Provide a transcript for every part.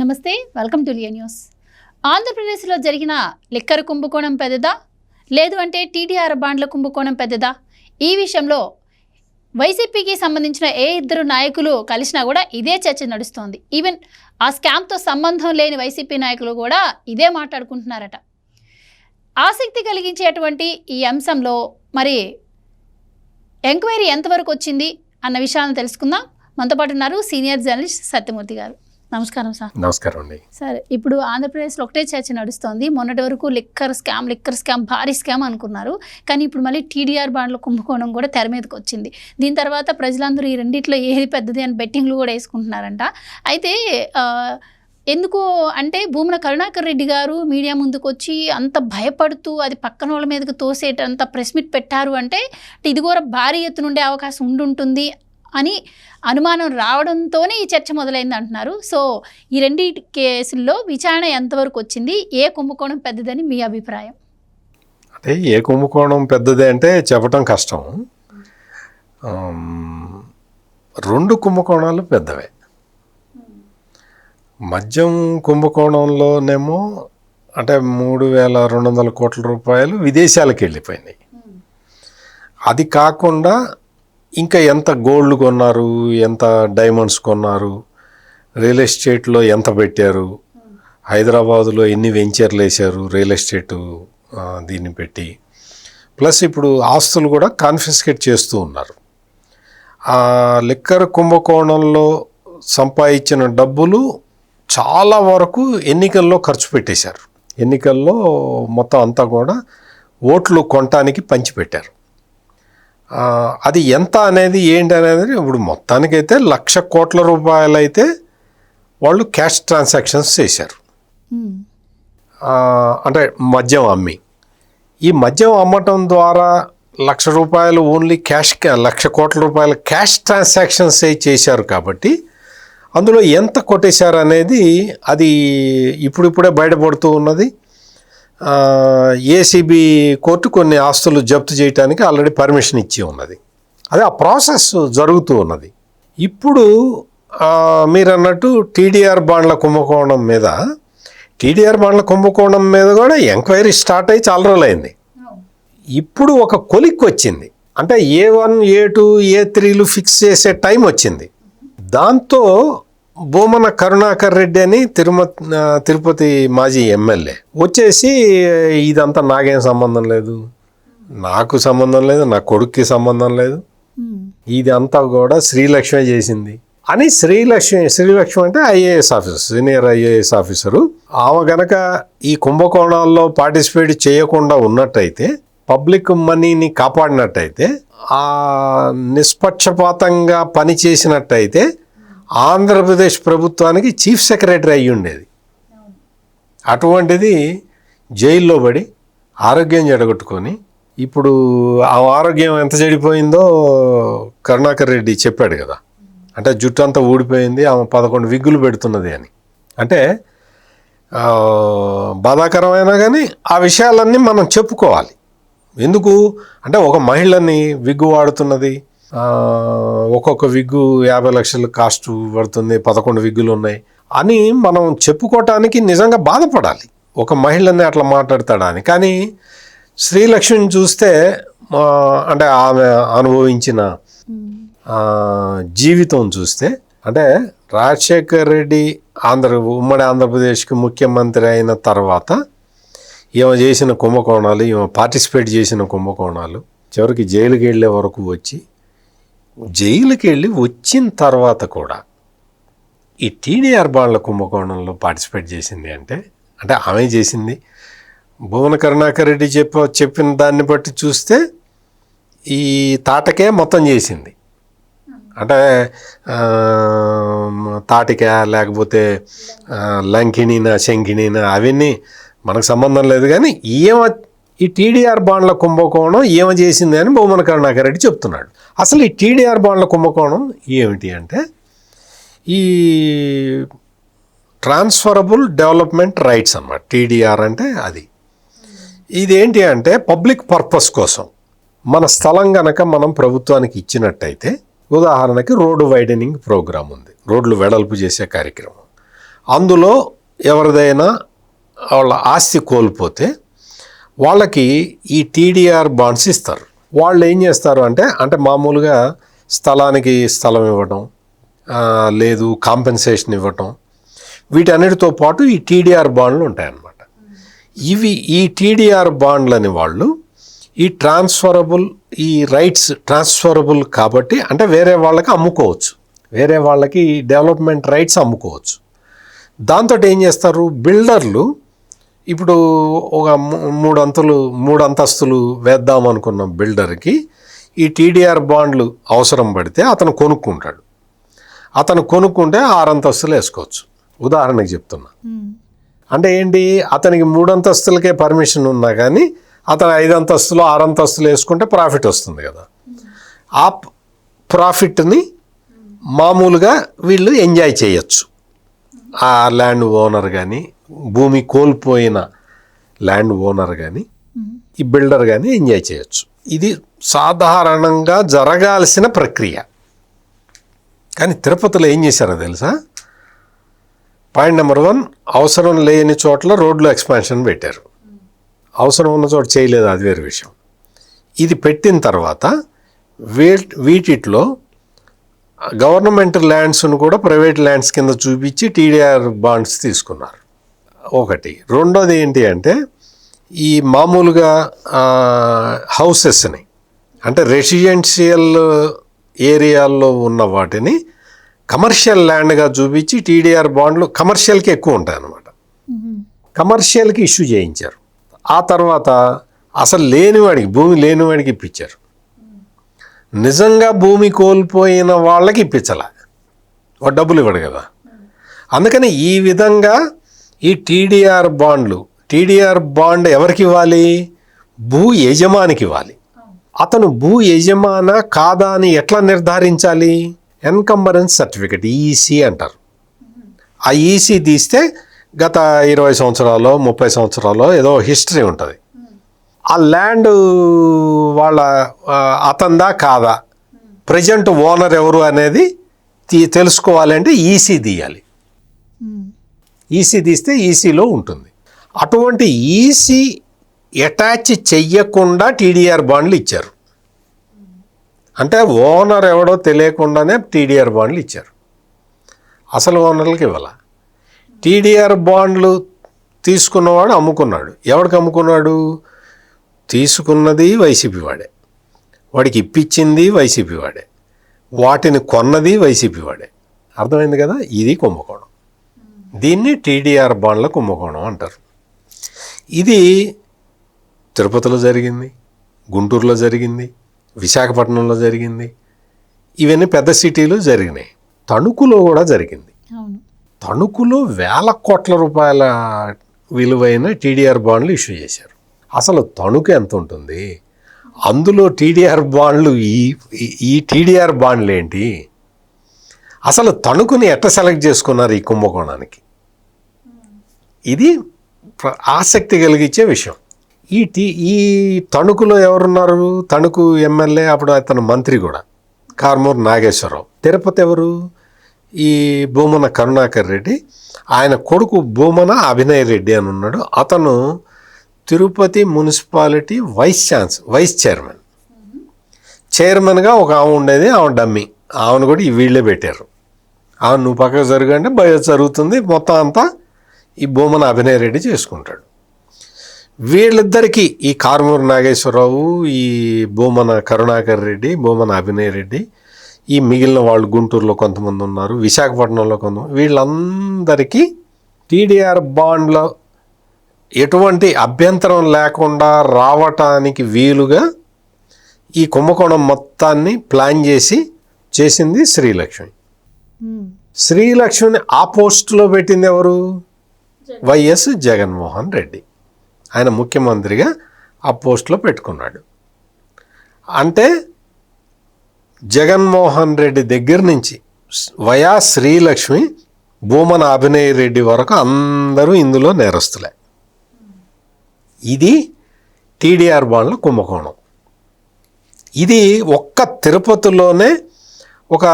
నమస్తే, welcome to Liya news. ఆంధ్రప్రదేశ్లో జరిగిన లిక్కర్ కుంభకోణం పెద్దదా, లేదు అంటే టీడీఆర్ బాండ్ల కుంభకోణం పెద్దదా? ఈ విషయంలో వైసీపీకి సంబంధించిన ఇద్దరు నాయకులు కలిసినా కూడా ఇదే చర్చ నడుస్తోంది. ఈవెన్ ఆ స్కామ్తో సంబంధం లేని వైసీపీ నాయకులు కూడా ఇదే మాట్లాడుకుంటున్నారట. ఆసక్తి కలిగించేటువంటి ఈ అంశంలో మరి ఎంక్వైరీ ఎంతవరకు వచ్చింది అన్న విషయాలను తెలుసుకుందాం. మనతో పాటు ఉన్నారు సీనియర్ జర్నలిస్ట్ సత్యమూర్తి గారు. నమస్కారం సార్. నమస్కారం అండి. సార్, ఇప్పుడు ఆంధ్రప్రదేశ్లో ఒకటే చర్చ నడుస్తోంది. మొన్నటి వరకు లిక్కర్ స్కామ్ భారీ స్కామ్ అనుకున్నారు. కానీ ఇప్పుడు మళ్ళీ టీడీఆర్ బాండ్ల కుంభకోణం కూడా తెర మీదకి వచ్చింది. దీని తర్వాత ప్రజలందరూ ఈ రెండిట్లో ఏది పెద్దది అని బెట్టింగ్లు కూడా వేసుకుంటున్నారంట. అయితే ఎందుకు అంటే భూమన కరుణాకర్ రెడ్డి గారు మీడియా ముందుకు వచ్చి అంత భయపడుతూ అది పక్కన వాళ్ళ మీదకి తోసేటంత ప్రెస్ మీట్ పెట్టారు అంటే ఇది కూడా భారీ ఎత్తున ఉండే అవకాశం ఉండుంటుంది అని అనుమానం రావడంతోనే ఈ చర్చ మొదలైంది అంటున్నారు. సో ఈ రెండు కేసుల్లో విచారణ ఎంతవరకు వచ్చింది, ఏ కుంభకోణం పెద్దదని మీ అభిప్రాయం? అంటే ఏ కుంభకోణం పెద్దది అంటే చెప్పటం కష్టం. రెండు కుంభకోణాలు పెద్దవే. మద్యం కుంభకోణంలోనేమో అంటే 3,200 కోట్ల రూపాయలు విదేశాలకు వెళ్ళిపోయినాయి. అది కాకుండా ఇంకా ఎంత గోల్డ్ కొన్నారు, ఎంత డైమండ్స్ కొన్నారు, రియల్ ఎస్టేట్లో ఎంత పెట్టారు, హైదరాబాదులో ఎన్ని వెంచర్లు వేశారు రియల్ ఎస్టేటు దీన్ని పెట్టి, ప్లస్ ఇప్పుడు ఆస్తులు కూడా కాన్ఫిస్కేట్ చేస్తూ ఉన్నారు. ఆ లిక్కర్ కుంభకోణంలో సంపాదించిన డబ్బులు చాలా వరకు ఎన్నికల్లో ఖర్చు పెట్టేశారు. ఎన్నికల్లో మొత్తం అంతా కూడా ఓట్లు కొనటానికి పంచిపెట్టారు. అది ఎంత అనేది ఏంటి అనేది ఇప్పుడు మొత్తానికైతే 1,00,000 కోట్ల రూపాయలు అయితే వాళ్ళు క్యాష్ ట్రాన్సాక్షన్స్ చేశారు. అంటే మద్యం అమ్మి, ఈ మద్యం అమ్మటం ద్వారా 1,00,000 రూపాయలు ఓన్లీ క్యాష్ 1,00,000 కోట్ల రూపాయల క్యాష్ ట్రాన్సాక్షన్స్ చేశారు. కాబట్టి అందులో ఎంత కొట్టేశారు అనేది అది ఇప్పుడిప్పుడే బయటపడుతూ ఉన్నది. ఏసీబీ కోర్టు కొన్ని ఆస్తులు జప్తు చేయడానికి ఆల్రెడీ పర్మిషన్ ఇచ్చి ఉన్నది. అదే ఆ ప్రాసెస్ జరుగుతూ ఉన్నది. ఇప్పుడు మీరు అన్నట్టు టీడీఆర్ బాండ్ల కుంభకోణం మీద కూడా ఎంక్వైరీ స్టార్ట్ అయ్యి చాలా రోజులైంది. ఇప్పుడు ఒక కొలిక్ వచ్చింది, అంటే A1, A2, A3లు ఫిక్స్ చేసే టైం వచ్చింది. దాంతో భూమన కరుణాకర్ రెడ్డి అని తిరుపతి మాజీ ఎమ్మెల్యే వచ్చేసి ఇదంతా నాకేం సంబంధం లేదు, నాకు సంబంధం లేదు, నా కొడుక్కి సంబంధం లేదు, ఇది అంతా కూడా శ్రీలక్ష్మి చేసింది అని శ్రీలక్ష్మి అంటే IAS officer, senior IAS officer. ఆమె గనక ఈ కుంభకోణాల్లో పార్టిసిపేట్ చేయకుండా ఉన్నట్టయితే, పబ్లిక్ మనీని కాపాడినట్టయితే, ఆ నిష్పక్షపాతంగా పనిచేసినట్టయితే ఆంధ్రప్రదేశ్ ప్రభుత్వానికి చీఫ్ సెక్రటరీ అయ్యి ఉండేది. అటువంటిది జైల్లో పడి ఆరోగ్యం చెడగొట్టుకొని, ఇప్పుడు ఆ ఆరోగ్యం ఎంత చెడిపోయిందో కరుణాకర్ రెడ్డి చెప్పాడు కదా. అంటే జుట్టు అంతా ఊడిపోయింది, ఆమె 11 విగ్గులు పెడుతున్నది అని. అంటే బాధాకరమైనా కానీ ఆ విషయాలన్నీ మనం చెప్పుకోవాలి. ఎందుకు అంటే ఒక మహిళని విగ్గు వాడుతున్నది, ఒక్కొక్క విగ్గు 50 లక్షలు కాస్ట్ పడుతుంది, 11 విగ్గులు ఉన్నాయి అని మనం చెప్పుకోవటానికి నిజంగా బాధపడాలి. ఒక మహిళని అట్లా మాట్లాడతాడా అని. కానీ శ్రీలక్ష్మిని చూస్తే అంటే ఆమె అనుభవించిన జీవితం చూస్తే, అంటే రాజశేఖర్ రెడ్డి ఉమ్మడి ఆంధ్రప్రదేశ్కి ముఖ్యమంత్రి అయిన తర్వాత ఈమె చేసిన కుంభకోణాలు, ఈమె పార్టిసిపేట్ చేసిన కుంభకోణాలు, చివరికి జైలుకి వెళ్ళే వరకు వచ్చిన తర్వాత కూడా ఈ టీడీఆర్ బాండ్ల కుంభకోణంలో పార్టిసిపేట్ చేసింది అంటే ఆమె చేసింది. భువన కరుణాకర్ రెడ్డి చెప్పిన దాన్ని బట్టి చూస్తే ఈ తాటకే మొత్తం చేసింది. అంటే తాటిక లేకపోతే లంకిణీనా శంకిణీనా అవన్నీ మనకు సంబంధం లేదు. కానీ ఈ టీడీఆర్ బాండ్ల కుంభకోణం ఏమ చేసింది అని భూమన కరుణాకర్ రెడ్డి చెప్తున్నాడు. అసలు ఈ టీడీఆర్ బాండ్ల కుంభకోణం ఏమిటి అంటే, ఈ ట్రాన్స్ఫరబుల్ డెవలప్మెంట్ రైట్స్ అన్నమాట. టీడీఆర్ అంటే అది. ఇదేంటి అంటే పబ్లిక్ పర్పస్ కోసం మన స్థలం కనుక మనం ప్రభుత్వానికి ఇచ్చినట్టయితే, ఉదాహరణకి రోడ్డు వైడనింగ్ ప్రోగ్రాం ఉంది, రోడ్లు వెడల్పు చేసే కార్యక్రమం. అందులో ఎవరిదైనా వాళ్ళ ఆస్తి కోల్పోతే వాళ్ళకి ఈ టీడీఆర్ బాండ్స్ ఇస్తారు. వాళ్ళు ఏం చేస్తారు అంటే మామూలుగా స్థలానికి స్థలం ఇవ్వడం, లేదు కాంపెన్సేషన్ ఇవ్వటం, వీటన్నిటితో పాటు ఈ టీడీఆర్ బాండ్లు ఉంటాయన్నమాట. ఈ టీడీఆర్ బాండ్లని వాళ్ళు ఈ ట్రాన్స్ఫరబుల్, ఈ రైట్స్ ట్రాన్స్ఫరబుల్ కాబట్టి అంటే వేరే వాళ్ళకి అమ్ముకోవచ్చు, వేరే వాళ్ళకి డెవలప్మెంట్ రైట్స్ అమ్ముకోవచ్చు. దాంతో ఏం చేస్తారు బిల్డర్లు, ఇప్పుడు ఒక మూడు అంతస్తులు వేద్దాం అనుకున్న బిల్డర్కి ఈ టీడీఆర్ బాండ్లు అవసరం పడితే అతను కొనుక్కుంటాడు. అతను కొనుక్కుంటే 6 అంతస్తులు వేసుకోవచ్చు. ఉదాహరణకి చెప్తున్నా. అంటే ఏంటి, అతనికి 3 అంతస్తులకే పర్మిషన్ ఉన్నా కానీ అతను 5 అంతస్తులు 6 అంతస్తులు వేసుకుంటే ప్రాఫిట్ వస్తుంది కదా. ఆ ప్రాఫిట్ని మామూలుగా వీళ్ళు ఎంజాయ్ చేయొచ్చు. ఆ ల్యాండ్ ఓనర్ కానీ, భూమి కోల్పోయిన ల్యాండ్ ఓనర్ కానీ, ఈ బిల్డర్ కానీ ఎంజాయ్ చేయొచ్చు. ఇది సాధారణంగా జరగాల్సిన ప్రక్రియ. కానీ తిరుపతిలో ఏం చేశారో తెలుసా? పాయింట్ నెంబర్ 1, అవసరం లేని చోట్ల రోడ్లు ఎక్స్పాన్షన్ పెట్టారు. అవసరం ఉన్న చోట చేయలేదు, అది వేరే విషయం. ఇది పెట్టిన తర్వాత వీటిలో గవర్నమెంట్ ల్యాండ్స్ను కూడా ప్రైవేట్ ల్యాండ్స్ కింద చూపించి టీడీఆర్ బాండ్స్ తీసుకున్నారు. ఒకటి. రెండోది ఏంటి అంటే ఈ మామూలుగా హౌసెస్ని, అంటే రెసిడెన్షియల్ ఏరియాల్లో ఉన్న వాటిని కమర్షియల్ ల్యాండ్గా చూపించి టీడీఆర్ బాండ్లు కమర్షియల్కి ఎక్కువ ఉంటాయి అన్నమాట. కమర్షియల్కి ఇష్యూ చేయించారు. ఆ తర్వాత అసలు లేనివాడికి, భూమి లేనివాడికి ఇప్పించారు. నిజంగా భూమి కోల్పోయిన వాళ్ళకి ఇప్పించాల, వాడు డబ్బులు ఇవ్వడు కదా. అందుకని ఈ విధంగా ఈ టీడీఆర్ బాండ్ ఎవరికి ఇవ్వాలి? భూ యజమానికి ఇవ్వాలి. అతను భూ యజమాన కాదా అని ఎట్లా నిర్ధారించాలి? ఎన్కంబరెన్స్ సర్టిఫికెట్, ఈసీ అంటారు. ఆ ఈసీ తీస్తే గత 20 సంవత్సరాలు 30 సంవత్సరాలు ఏదో హిస్టరీ ఉంటుంది. ఆ ల్యాండ్ వాళ్ళ అతందా కాదా, ప్రజెంట్ ఓనర్ ఎవరు అనేది తెలుసుకోవాలంటే ఈసీ తీయాలి. ఈసీ తీస్తే ఈసీలో ఉంటుంది. అటువంటి ఈసీ అటాచ్ చెయ్యకుండా టీడీఆర్ బాండ్లు ఇచ్చారు. అంటే ఓనర్ ఎవడో తెలియకుండానే టీడీఆర్ బాండ్లు ఇచ్చారు. అసలు ఓనర్లకు ఇవ్వాల. టీడీఆర్ బాండ్లు తీసుకున్నవాడు అమ్ముకున్నాడు. ఎవరికి అమ్ముకున్నాడు? తీసుకున్నది వైసీపీ వాడే, వాడికి ఇప్పించింది వైసీపీ వాడే, వాటిని కొన్నది వైసీపీ వాడే. అర్థమైంది కదా? ఇది కుంభకోణం. దీన్ని టీడీఆర్ బాండ్ల కుంభకోణం అంటారు. ఇది తిరుపతిలో జరిగింది, గుంటూరులో జరిగింది, విశాఖపట్నంలో జరిగింది. ఇవన్నీ పెద్ద సిటీలో జరిగినాయి. తణుకులో కూడా జరిగింది. తణుకులో వేల కోట్ల రూపాయల విలువైన టీడీఆర్ బాండ్లు ఇష్యూ చేశారు. అసలు తణుకు ఎంత ఉంటుంది? అందులో టీడీఆర్ బాండ్లు, ఈ టీడీఆర్ బాండ్లు ఏంటి? అసలు తణుకుని ఎట్లా సెలెక్ట్ చేసుకున్నారు ఈ కుంభకోణానికి? ఇది ఆసక్తి కలిగించే విషయం. ఈ తణుకులో ఎవరున్నారు? తణుకు ఎమ్మెల్యే, అప్పుడు అతను మంత్రి కూడా, కారుమూరి నాగేశ్వరరావు. తిరుపతి ఎవరు? ఈ భూమన కరుణాకర్ రెడ్డి. ఆయన కొడుకు భూమన అభినయ్ రెడ్డి అని ఉన్నాడు. అతను తిరుపతి మున్సిపాలిటీ వైస్ చైర్మన్గా ఒక ఆమె ఉండేది, ఆమె డమ్మి. ఆమెను కూడా వీళ్ళే పెట్టారు. ఆమె నువ్వు పక్కకు జరుగంటే బయట జరుగుతుంది, మొత్తం అంతా ఈ భూమన అభినయ్ రెడ్డి చేసుకుంటాడు. వీళ్ళిద్దరికీ, ఈ కారుమూరి నాగేశ్వరరావు, ఈ భూమన కరుణాకర్ రెడ్డి, భూమన అభినయ్ రెడ్డి, ఈ మిగిలిన వాళ్ళు గుంటూరులో కొంతమంది ఉన్నారు, విశాఖపట్నంలో కొంతమంది, వీళ్ళందరికీ టీడీఆర్ బాండ్లో ఎటువంటి అభ్యంతరం లేకుండా రావటానికి వీలుగా ఈ కుంభకోణం మొత్తాన్ని ప్లాన్ చేసింది శ్రీలక్ష్మి. శ్రీలక్ష్మిని ఆ పోస్టులో పెట్టింది ఎవరు? వైఎస్ జగన్మోహన్ రెడ్డి. ఆయన ముఖ్యమంత్రిగా ఆ పోస్టులో పెట్టుకున్నాడు. అంటే జగన్మోహన్ రెడ్డి దగ్గర నుంచి వయా శ్రీలక్ష్మి, భూమన అభినయ్ రెడ్డి వరకు అందరూ ఇందులో నేరస్తులే. ఇది టీడీఆర్ బాండ్ల కుంభకోణం. ఇది ఒక్క తిరుపతిలోనే ఒక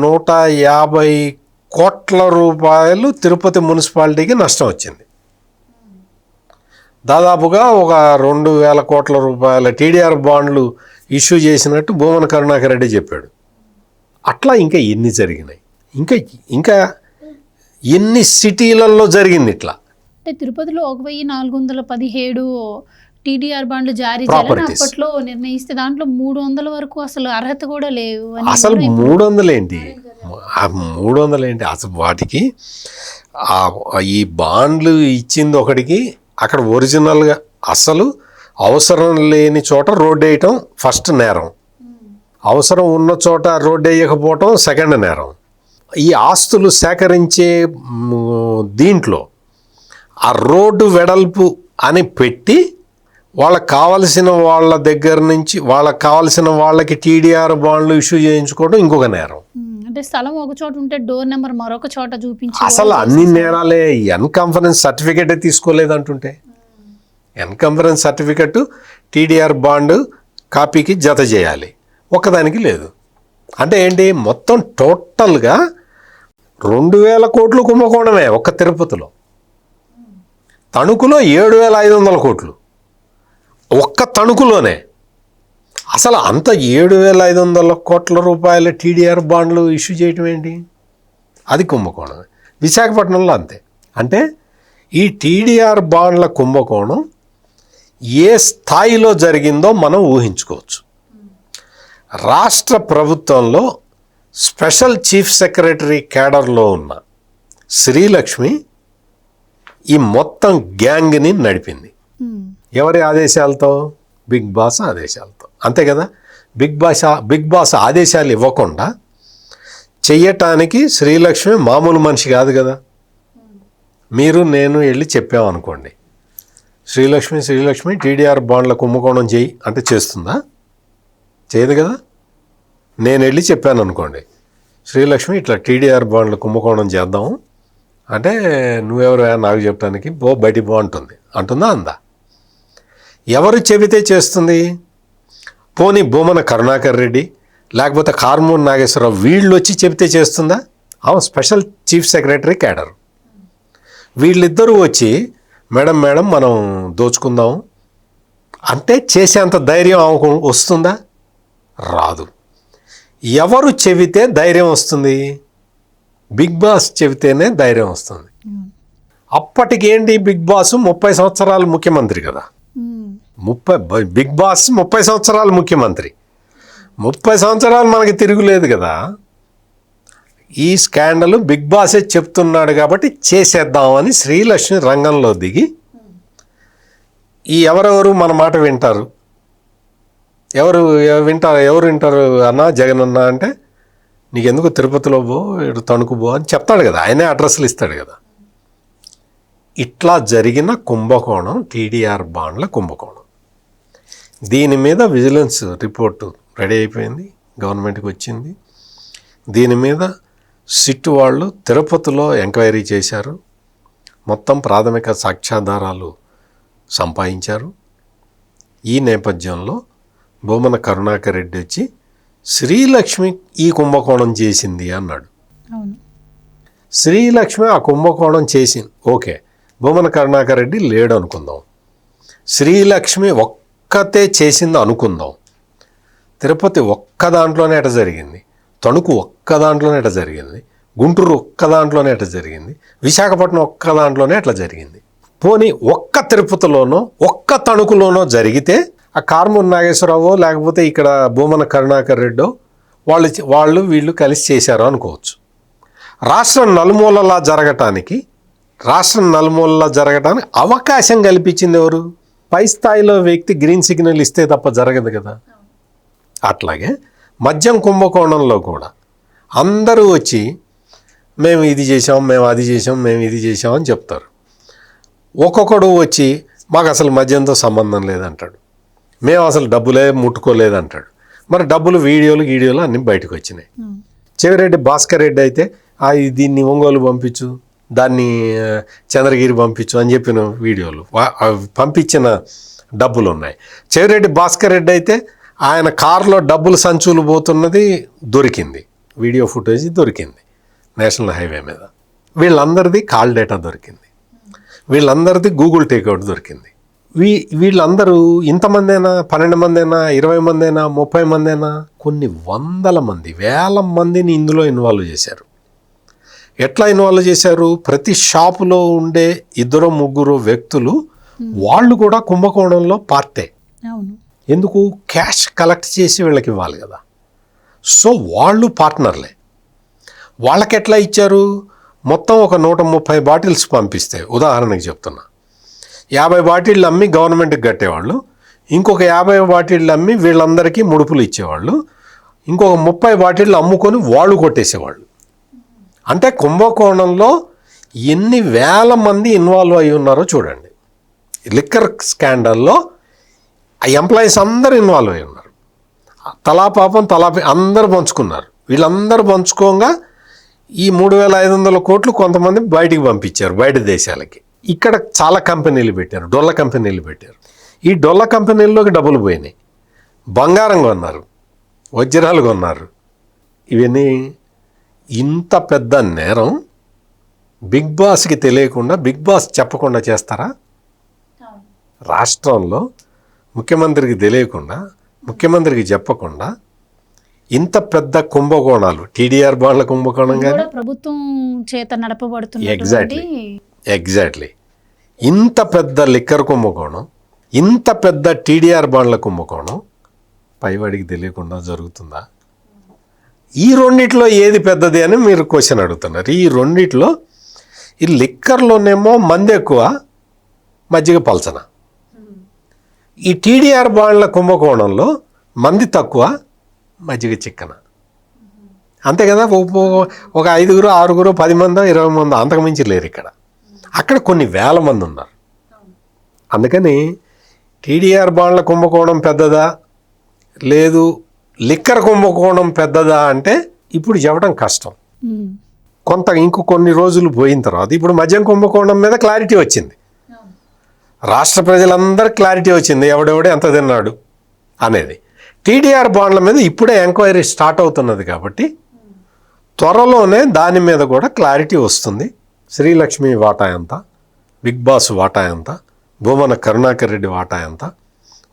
150 కోట్ల రూపాయలు తిరుపతి మున్సిపాలిటీకి నష్టం వచ్చింది. దాదాపుగా ఒక 2,000 కోట్ల రూపాయల టీడీఆర్ బాండ్లు ఇష్యూ చేసినట్టు భూమన కరుణాకర్ రెడ్డి చెప్పాడు. అట్లా ఇంకా ఎన్ని జరిగినాయి, ఇంకా ఎన్ని సిటీలలో జరిగింది ఇట్లా. అంటే తిరుపతిలో 1,417 టీడీఆర్ బాండ్లు జారీ చేయాలని అప్పట్లో నిర్ణయిస్తే దాంట్లో 300 వరకు అసలు అర్హత కూడా లేవు. అసలు 300 ఏంటి, 300 ఏంటి అసలు వాటికి ఈ బాండ్లు ఇచ్చింది ఒకటికి, అక్కడ ఒరిజినల్గా అసలు అవసరం లేని చోట రోడ్డు వేయటం ఫస్ట్ నేరం, అవసరం ఉన్న చోట రోడ్డు వేయకపోవటం సెకండ్ నేరం. ఈ ఆస్తులు సేకరించే దీంట్లో ఆ రోడ్డు వెడల్పు అని పెట్టి వాళ్ళకి కావలసిన వాళ్ళ దగ్గర నుంచి వాళ్ళకి కావాల్సిన వాళ్ళకి టీడీఆర్ బాండ్లు ఇష్యూ చేయించుకోవడం ఇంకొక నేరం. అంటే స్థలం ఒక చోట ఉంటే డోర్ నెంబర్ మరొక చోట చూపించి అసలు అన్ని నేరాలే. ఎన్కంఫరెన్స్ సర్టిఫికేటే తీసుకోలేదంటుంటే ఎన్కంఫరెన్స్ సర్టిఫికెట్ టీడీఆర్ బాండ్ కాపీకి జత చేయాలి, ఒక్కదానికి లేదు. అంటే ఏంటి, మొత్తం టోటల్గా 2,000 కోట్లు కుంభకోణమే ఒక్క తిరుపతిలో. తణుకులో 7,500 కోట్లు ఒక్క తణుకులోనే. అసలు అంత 7,500 కోట్ల రూపాయల టీడీఆర్ బాండ్లు ఇష్యూ చేయటం ఏంటి, అది కుంభకోణమే. విశాఖపట్నంలో అంతే. అంటే ఈ టీడీఆర్ బాండ్ల కుంభకోణం ఏ స్థాయిలో జరిగిందో మనం ఊహించుకోవచ్చు. రాష్ట్ర ప్రభుత్వంలో స్పెషల్ చీఫ్ సెక్రటరీ క్యాడర్లో ఉన్న శ్రీలక్ష్మి ఈ మొత్తం గ్యాంగ్ని నడిపింది. ఎవరి ఆదేశాలతో? బిగ్ బాస్ ఆదేశాలతో, అంతే కదా. బిగ్ బాస్ ఆదేశాలు ఇవ్వకుండా చెయ్యటానికి శ్రీలక్ష్మి మామూలు మనిషి కాదు కదా. మీరు నేను వెళ్ళి చెప్పామనుకోండి, శ్రీలక్ష్మి టీడీఆర్ బాండ్ల కుంభకోణం చేయి అంటే చేస్తుందా? చేయదు కదా. నేను వెళ్ళి చెప్పాను అనుకోండి, శ్రీలక్ష్మి ఇట్లా టీడీఆర్ బాండ్ల కుంభకోణం చేద్దాము అంటే, నువ్వెవరు నాకు చెప్పడానికి, బయటికి బాగుంటుంది అంటుందా? అందా? ఎవరు చెబితే చేస్తుంది? పోనీ భూమన కరుణాకర్ రెడ్డి లేకపోతే కార్మూర్ నాగేశ్వరరావు వీళ్ళు వచ్చి చెబితే చేస్తుందా? స్పెషల్ చీఫ్ సెక్రటరీ క్యాడర్ వీళ్ళిద్దరూ వచ్చి మేడం మనం దోచుకుందాం అంటే చేసేంత ధైర్యం ఆమెకు వస్తుందా? రాదు. ఎవరు చెబితే ధైర్యం వస్తుంది? బిగ్ బాస్ చెబితేనే ధైర్యం వస్తుంది. అప్పటికేంటి, బిగ్ బాస్ 30 సంవత్సరాలు ముఖ్యమంత్రి కదా. బిగ్ బాస్ 30 సంవత్సరాలు ముఖ్యమంత్రి, 30 సంవత్సరాలు మనకి తిరుగులేదు కదా. ఈ స్కాండల్ బిగ్ బాసే చెప్తున్నాడు కాబట్టి చేసేద్దామని శ్రీలక్ష్మి రంగంలో దిగి, ఈ ఎవరెవరు మన మాట వింటారు, ఎవరు వింటారు అన్నా జగన్ అన్న అంటే, నీకెందుకు తిరుపతిలో పో, ఇటు తణుకు పో అని చెప్తాడు కదా, ఆయనే అడ్రస్లు ఇస్తాడు కదా. ఇట్లా జరిగిన కుంభకోణం టీడీఆర్ బాండ్ల కుంభకోణం. దీని మీద విజిలెన్స్ రిపోర్టు రెడీ అయిపోయింది, గవర్నమెంట్కి వచ్చింది. దీని మీద సిట్ వాళ్ళు తిరుపతిలో ఎంక్వైరీ చేశారు, మొత్తం ప్రాథమిక సాక్ష్యాధారాలు సంపాదించారు. ఈ నేపథ్యంలో భూమన కరుణాకర్ రెడ్డి వచ్చి శ్రీలక్ష్మి ఈ కుంభకోణం చేసింది అన్నాడు. శ్రీలక్ష్మి ఆ కుంభకోణం చేసింది, ఓకే. భూమన కరుణాకర్ రెడ్డి లేడు అనుకుందాం, శ్రీలక్ష్మి ఒక్కతే చేసింది అనుకుందాం. తిరుపతి ఒక్క దాంట్లోనే ఎట జరిగింది, తణుకు ఒక్క దాంట్లోనే ఎట జరిగింది, గుంటూరు ఒక్క దాంట్లోనే ఎట జరిగింది, విశాఖపట్నం ఒక్క దాంట్లోనే ఎట్లా జరిగింది. పోనీ ఒక్క తిరుపతిలోనో ఒక్క తణుకులోనో జరిగితే ఆ కార్మూర్ నాగేశ్వరరావు లేకపోతే ఇక్కడ భూమన కరుణాకర్ రెడ్డో వీళ్ళు కలిసి చేశారు అనుకోవచ్చు. రాష్ట్రం నలుమూలలా జరగటానికి అవకాశం కల్పించింది ఎవరు? పై స్థాయిలో వ్యక్తి గ్రీన్ సిగ్నల్ ఇస్తే తప్ప జరగదు కదా. అట్లాగే మద్యం కుంభకోణంలో కూడా అందరూ వచ్చి మేము ఇది చేసాం, మేము అది చేసాం, మేము ఇది చేసాం అని చెప్తారు. ఒక్కొక్కడు వచ్చి మాకు అసలు మద్యంతో సంబంధం లేదంటాడు, మేము అసలు డబ్బులే ముట్టుకోలేదంటాడు. మరి డబ్బులు వీడియోలు అన్నీ బయటకు వచ్చినాయి. చెవిరెడ్డి భాస్కర్ రెడ్డి అయితే దీన్ని ఒంగోలు పంపించు, దాన్ని చంద్రగిరి పంపించు అని చెప్పిన వీడియోలు పంపించిన డబ్బులు ఉన్నాయి. చెవిరెడ్డి భాస్కర్ రెడ్డి అయితే ఆయన కారులో డబ్బులు సంచులు పోతున్నది దొరికింది, వీడియో ఫుటేజ్ దొరికింది. నేషనల్ హైవే మీద. వీళ్ళందరిది కాల్ డేటా దొరికింది, వీళ్ళందరిది గూగుల్ టేక్అవుట్ దొరికింది. వీళ్ళందరూ ఇంతమందైనా, 12 మందైనా, 20 మందైనా, 30 మందైనా, కొన్ని వందల మంది, వేల మందిని ఇందులో ఇన్వాల్వ్ చేశారు. ఎట్లా ఇన్వాల్వ్ చేశారు? ప్రతి షాపులో ఉండే 2-3 వ్యక్తులు వాళ్ళు కూడా కుంభకోణంలో పార్టే. ఎందుకు? క్యాష్ కలెక్ట్ చేసి వీళ్ళకి ఇవ్వాలి కదా. సో వాళ్ళు పార్ట్నర్లే. వాళ్ళకి ఎట్లా ఇచ్చారు? మొత్తం ఒక 130 బాటిల్స్ పంపిస్తే, ఉదాహరణకి చెప్తున్నా, 50 బాటిళ్ళు అమ్మి గవర్నమెంట్కి కట్టేవాళ్ళు, ఇంకొక 50 బాటిళ్ళు అమ్మి వీళ్ళందరికీ ముడుపులు ఇచ్చేవాళ్ళు, ఇంకొక 30 బాటిళ్ళు అమ్ముకొని వాళ్ళు కొట్టేసేవాళ్ళు. అంటే కుంభకోణంలో ఎన్ని వేల మంది ఇన్వాల్వ్ అయి ఉన్నారో చూడండి. లిక్కర్ స్కాండల్లో ఆ ఎంప్లాయీస్ అందరూ ఇన్వాల్వ్ అయి ఉన్నారు. తలా పాపం అందరూ పంచుకున్నారు. వీళ్ళందరూ పంచుకోగా ఈ 3,500 కోట్లు కొంతమంది బయటికి పంపించారు, బయట దేశాలకి. ఇక్కడ చాలా కంపెనీలు పెట్టారు, డొల్ల కంపెనీలు పెట్టారు. ఈ డొల్ల కంపెనీల్లోకి డబ్బులు పోయినాయి. బంగారం కొన్నారు, వజ్రాలు కొన్నారు. ఇవన్నీ ఇంత పెద్ద నేరం బిగ్ బాస్కి తెలియకుండా, బిగ్ బాస్ చెప్పకుండా చేస్తారా? రాష్ట్రంలో ముఖ్యమంత్రికి తెలియకుండా, ముఖ్యమంత్రికి చెప్పకుండా ఇంత పెద్ద కుంభకోణాలు, టీడీఆర్ బాండ్ల కుంభకోణం కానీ ప్రభుత్వం చేత నడపబడుతుంది. ఎగ్జాక్ట్లీ ఇంత పెద్ద లిక్కర్ కుంభకోణం, ఇంత పెద్ద టీడీఆర్ బాండ్ల కుంభకోణం పైవాడికి తెలియకుండా జరుగుతుందా? ఈ రెండిట్లో ఏది పెద్దది అని మీరు క్వశ్చన్ అడుగుతున్నారు. ఈ రెండిట్లో ఈ లిక్కర్లోనేమో మంది ఎక్కువ, మజ్జిగ పల్చన. ఈ టీడీఆర్ బాండ్ల కుంభకోణంలో మంది తక్కువ, మజ్జిగ చిక్కన. అంతే కదా. ఒక 5, 6, 10 మందో 20 మందో అంతకుమించి లేరు ఇక్కడ. అక్కడ కొన్ని వేల మంది ఉన్నారు. అందుకని టీడీఆర్ బాండ్ల కుంభకోణం పెద్దదా, లేదు లిక్కర్ కుంభకోణం పెద్దదా అంటే ఇప్పుడు చెప్పడం కష్టం. ఇంకో కొన్ని రోజులు పోయిన తర్వాత ఇప్పుడు మద్యం కుంభకోణం మీద క్లారిటీ వచ్చింది. రాష్ట్ర ప్రజలందరూ క్లారిటీ వచ్చింది, ఎవడెవడే ఎంత తిన్నాడు అనేది. టీడీఆర్ బాండ్ల మీద ఇప్పుడే ఎంక్వైరీ స్టార్ట్ అవుతున్నది కాబట్టి త్వరలోనే దాని మీద కూడా క్లారిటీ వస్తుంది. శ్రీలక్ష్మి వాటా ఎంత, బిగ్ బాస్ వాటా ఎంత, భూమన కరుణాకర్ రెడ్డి వాటా ఎంత,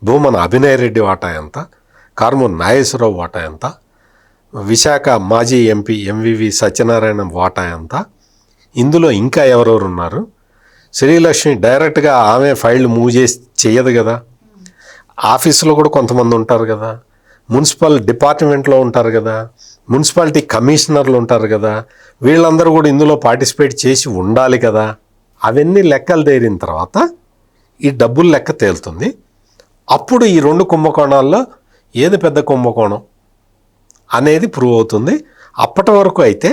భూమన అభినయ్ రెడ్డి వాటా ఎంత, కార్మూర్ నాగేశ్వరరావు వాటా ఎంత, విశాఖ మాజీ ఎంపీ ఎంవివి సత్యనారాయణ వాటా ఎంత, ఇందులో ఇంకా ఎవరెవరు ఉన్నారు. శ్రీలక్ష్మి డైరెక్ట్గా ఆమె ఫైల్ మూవ్ చేసి చెయ్యదు కదా. ఆఫీసులో కూడా కొంతమంది ఉంటారు కదా, మున్సిపల్ డిపార్ట్మెంట్లో ఉంటారు కదా, మున్సిపాలిటీ కమిషనర్లు ఉంటారు కదా, వీళ్ళందరూ కూడా ఇందులో పార్టిసిపేట్ చేసి ఉండాలి కదా. అవన్నీ లెక్కలు తేలిన తర్వాత ఈ డబ్బుల లెక్క తేలుతుంది. అప్పుడు ఈ 2 కుంభకోణాల్లో ఏది పెద్ద కుంభకోణం అనేది ప్రూవ్ అవుతుంది. అప్పటి వరకు అయితే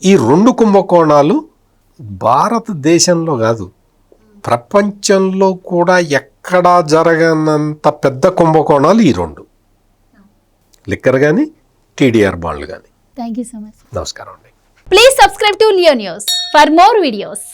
ఈ 2 కుంభకోణాలు భారతదేశంలో కాదు, ప్రపంచంలో కూడా ఎక్కడా జరగనంత పెద్ద కుంభకోణాలు ఈ 2, లిక్కర్ కానీ టీడీఆర్ బాండ్లు కానీ. Thank you so much. నమస్కారం అండి. Please subscribe to Leo news for more videos.